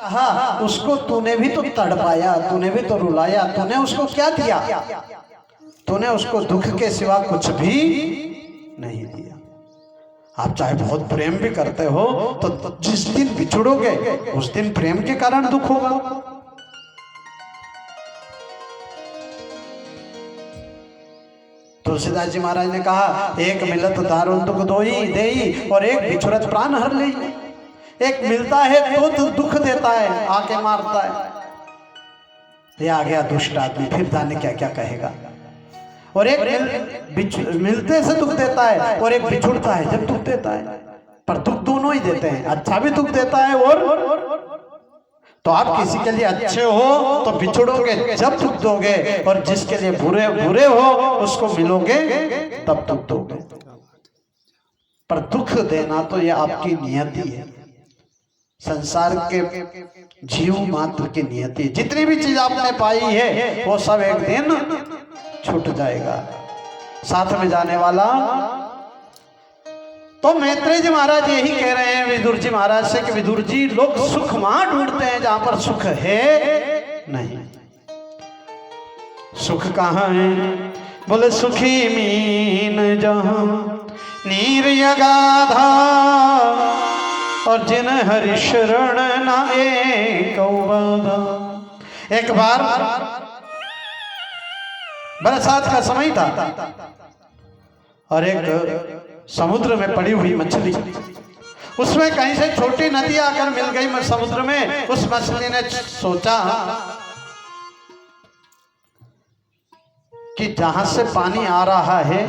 हाँ, उसको तूने भी तो तड़पाया, तूने भी तो रुलाया, तूने उसको क्या दिया? तूने उसको दुख के सिवा कुछ भी नहीं दिया। आप चाहे बहुत प्रेम भी करते हो तो जिस दिन बिछड़ोगे उस दिन प्रेम के कारण दुख होगा। तुलसीदास जी महाराज ने कहा, एक मिलत दारुण दुख दोई देई और एक बिछुरत प्राण हर ले। एक मिलता है तो दुख देता है, आके मारता है, ये आ गया दुष्ट आदमी, फिर जाने क्या क्या कहेगा। और एक मिलते से दुख देता है और एक बिछुड़ता है जब दुख देता है, पर दुख दोनों ही देते हैं, अच्छा भी दुख देता है और तो आप किसी के लिए अच्छे हो तो बिछड़ोगे जब दुख दोगे, और जिसके लिए बुरे बुरे हो उसको मिलोगे तब दुख दोगे। पर दुख देना तो ये आपकी नियति है, संसार के जीव मात्र की नियति। जितनी भी चीज आपने पाई है वो सब एक दिन छूट जाएगा। साथ में जाने वाला तो मैत्रेय जी महाराज यही कह रहे हैं विदुर जी महाराज से कि विदुर जी, लोग सुख वहां ढूंढते हैं जहां पर सुख है नहीं। सुख कहां है? बोले सुखी मीन जहां नीर अगाधा और जिन हरि शरण ना एक बाधा। एक बार बरसात का समय था और एक समुद्र में पड़ी हुई मछली, उसमें कहीं से छोटी नदी आकर मिल गई समुद्र में। उस मछली ने सोचा कि जहां से पानी आ रहा है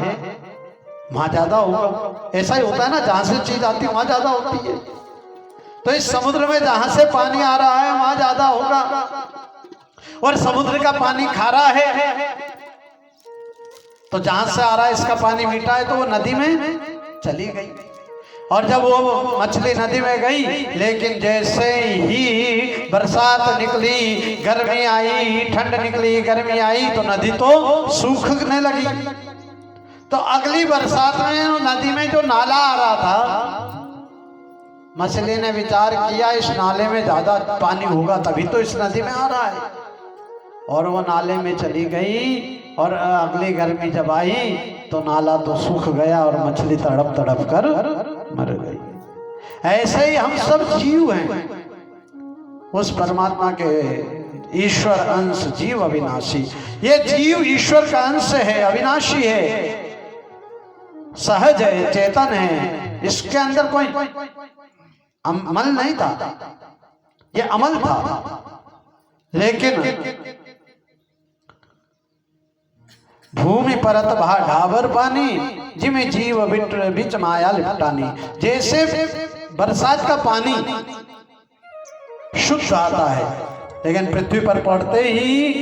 वहां ज्यादा होगा। ऐसा ही होता है ना, जहां से चीज आती है वहां ज्यादा होती है। तो इस समुद्र में जहां से पानी आ रहा है वहां ज्यादा होगा, और समुद्र का पानी खारा है, तो जहां से आ रहा है इसका पानी मीठा है, तो वो नदी में चली गई। और जब वो मछली नदी में गई, लेकिन जैसे ही बरसात निकली, गर्मी आई, ठंड निकली, गर्मी आई, तो नदी तो सूखने लगी। तो अगली बरसात में नदी में जो नाला आ रहा था, मछली ने विचार किया इस नाले में ज्यादा पानी होगा तभी तो इस नदी में आ रहा है, और वो नाले में चली गई। और अगली गर्मी जब आई तो नाला तो सूख गया और मछली तड़प तड़प कर मर गई। ऐसे ही हम सब जीव हैं, उस परमात्मा के ईश्वर अंश, जीव अविनाशी। ये जीव ईश्वर का अंश है, अविनाशी है, सहज है, चेतन है, इसके अंदर कोई अमल नहीं था, ये अमल था। लेकिन भूमि परत भा ढाबर पानी जिमे जीव बिच माया लिपटानी। जैसे बरसात का पानी शुद्ध आता है, लेकिन पृथ्वी पर पड़ते ही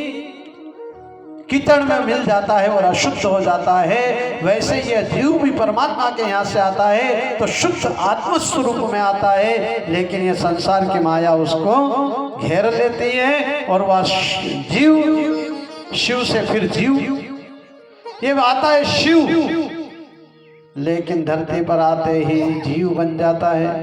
कीचड़ में मिल जाता है और अशुद्ध हो जाता है, वैसे ये जीव भी परमात्मा के यहाँ से आता है तो शुद्ध आत्म स्वरूप में आता है। लेकिन ये संसार की माया उसको घेर लेती है और वह जीव शिव से फिर जीव, ये आता है शिव, लेकिन धरती पर आते ही जीव बन जाता है।